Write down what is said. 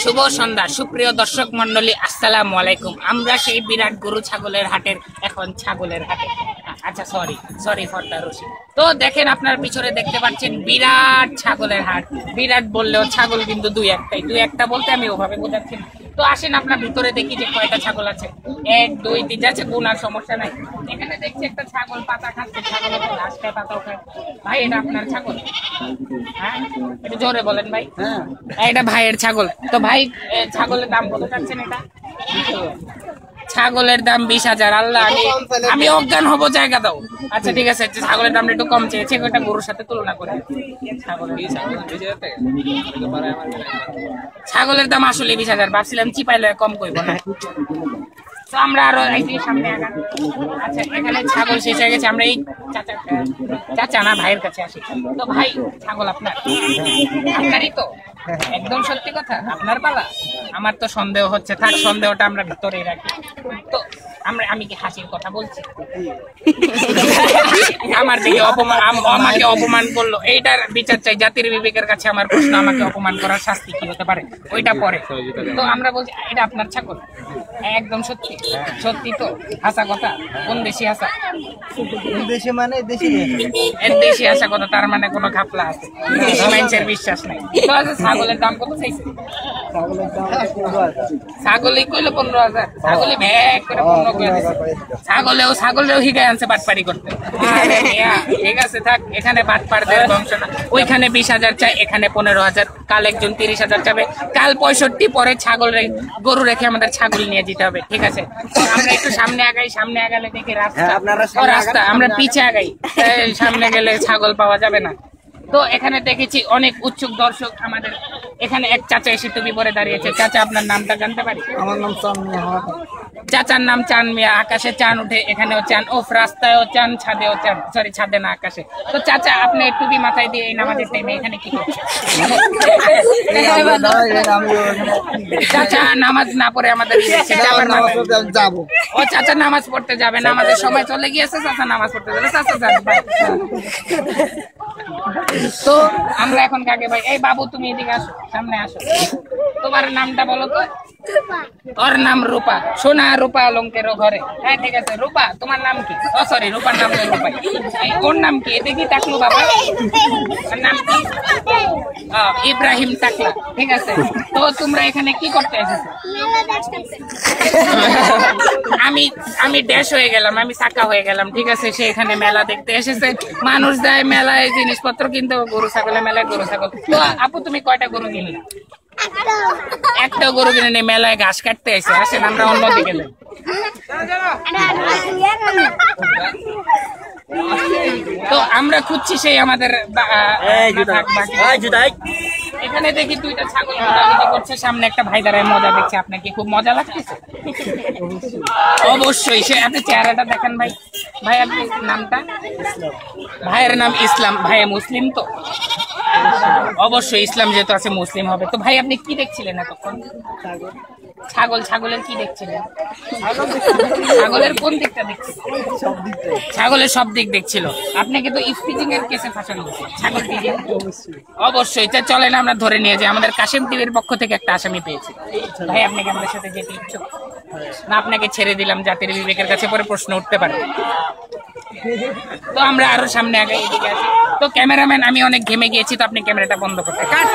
শুভ সন্ধ্যা সুপ্রিয় দর্শক মন্ডলী, আসসালামু আলাইকুম। আমরা সেই বিরাট গরু ছাগলের হাটের এখন ছাগলের হাটে। আচ্ছা, সরি ফর দ্য রশি। তো দেখেন, আপনার পিছনে দেখতে পাচ্ছেন বিরাট ছাগলের হাট। বিরাট বললেও ছাগল কিন্তু দুই একটা বলতে আমি ওভাবে বোঝাচ্ছি না। তো আসেন আপনার ভিতরে দেখি যে কয়টা ছাগল আছে। 1 2 3 আছে, গুনার সমস্যা নাই। এখানে দেখছি একটা ছাগল পাতা খাচ্ছে, ছাগলের ঘাস খায়, পাতাও খায়। ভাই, এটা আপনার ছাগল? হ্যাঁ, একটু জোরে বলেন ভাই। হ্যাঁ, এটা ভাইয়ের ছাগল। তো ভাই, ছাগলের দাম কত চাচ্ছেন? এটা ছাগলের দাম 20,000। আল্লাহ, আমি অজ্ঞান হবো, জায়গা দাও। আচ্ছা ঠিক আছে, ছাগলের দামটা একটু কম চেয়েছে, ওটা গরুর সাথে তুলনা করে। ছাগলের দাম আসলে 20,000। ভাবছিলাম চিপাইলে কম করবো না। তো আমরা আরো একদিন সামনে আগান। আচ্ছা, এখানে ছাগল শেষ হয়ে গেছে। আমরা এই চাচা না ভাইয়ের কাছে আসি। তো ভাই, ছাগল আপনারই তো? একদম সত্যি কথা, আপনার পালা? আমার তো সন্দেহ হচ্ছে। থাক, সন্দেহটা আমরা ভিতরেই রাখি। তো আমি কি হাসির কথা বলছি? আমার দিকে আমাকে অপমান করলো, এইটার বিচার চাই। জাতির বিবেকের কাছে আমার প্রশ্ন, আমাকে অপমান করার শাস্তি কি হতে পারে ওইটা পরে। তো আমরা বলছি, এটা আপনার ছাগল? একদম সত্যি? সত্যি তো? হাসা কথা? কোন দেশি হাসা? দেশে মানে দেশি হাসা কথা, তার মানে কোনো ঘাপলা আছে, মানুষের বিশ্বাস নাই। তো আচ্ছা, ছাগলের দাম কত চাইছে? ছাগলই কইলো 15,000। ছাগলই ব্যাগ করে 15 করে দিছে। ছাগলেও হিগায় আনছে বাটপারি করতে। ঠিক আছে, থাক। এখানে বাটপারদের বংশ না। ওইখানে 20,000 চাই, এখানে 15,000। কাল একজন 30,000 চাবে, কাল 65। পরে গরু রেখে আমাদের ছাগল নিয়ে যেতে হবে। ঠিক আছে, আমরা একটু সামনে আগাই। সামনে আগালে দেখি রাস্তা, আমরা পিছে আগাই। সামনে গেলে ছাগল পাওয়া যাবে না। তো এখানে দেখেছি অনেক উৎসুক দর্শক আমাদের। এখানে এক চাচা এসে টুপি পরে দাঁড়িয়েছে। চাচা, আপনার নামটা জানতে পারি? আমার নাম চান মিয়া। চাচার নাম চান মিয়া। আকাশে চান উঠে, এখানেও চান, ও রাস্তায়ও চান, ছাদেও চান। সরি, ছাদে না, আকাশে। তো চাচা, আপনি টুপি মাথায় দিয়ে এই নামাজের টাইমে এখানে কি করছেন? চাচা নামাজ না পড়ে আমাদের যাবো। ও চাচা নামাজ পড়তে যাবে, নামাজের সময় চলে গিয়েছে, চাচা নামাজ পড়তে যাবে। চাচা যান ভাই। তো আমরা এখন কাকে ভাই? এই বাবু, তুমি এদিকে আসো, সামনে আসো। তোমার নামটা বলো তো? ওর নাম রূপা। সোনা রূপা অলঙ্কের ঘরে। হ্যাঁ ঠিক আছে। রূপা, তোমার নাম কি? ও সরি, রূপার নাম রূপাই। ওর নাম কি? দেখি টাকলু বাবা, ওর নাম কি? ইব্রাহিম টাকলা। ঠিক আছে। তো তোমরা এখানে কি করতে এসেছো? আমি ড্যাশ হয়ে গেলাম, আমি চাকা হয়ে গেলাম। ঠিক আছে, সে এখানে মেলা দেখতে এসেছে। মানুষ যায় মেলায় জিনিসপত্র কিনতে, গরু ছাগলের মেলায় গরু ছাগল। তো আপু, তুমি কয়টা গরু কিনলে? একটা গরু কিনে নিয়ে মেলায় ঘাস কাটতে এসে। আসেন, আমরা অন্যদিকে যাই। তো আমরা খুঁজছি সেই আমাদের এখানে দেখি 2টা ছাগল মোটামুটি করছে। সামনে একটা ভাই দাঁড়ায় মজা দেখছে। আপনার কি খুব মজা লাগতেছে? অবশ্যই। সে আপনি চেহারাটা দেখেন ভাই। ভাই, আপনি নামটা? ভাইয়ের নাম ইসলাম। ভাই মুসলিম তো? অবশ্যই, ইসলাম যেহেতু আছে মুসলিম হবে। তো ভাই, আপনি কি দেখছিলেন এতক্ষণ? ছাগলের কি দেখছিলেন? ছাগলের কোন দিকটা দেখছিলেন? ছাগলের সব দিক দেখছিল। আপনাকে তো ইফটিজিং এর কেসে ফাঁসানো হয়েছে। ছাগল টিজিং অবশ্যই। চলেন আমরা ধরে নিয়ে যাই। আমাদের কাশেম টিভির পক্ষ থেকে একটা আসামি পেয়েছি। ভাই, আপনাকে আমাদের সাথে যেতে ইচ্ছুক না? আপনাকে ছেড়ে দিলাম, জাতির বিবেকের কাছে পরে প্রশ্ন উঠতে পারে। তো আমরা আরো সামনে আগে এদিকে আছি। তো ক্যামেরাম্যান, আমি অনেক ঘেমে গিয়েছি, তো আপনি ক্যামেরাটা বন্ধ করতে। কাট।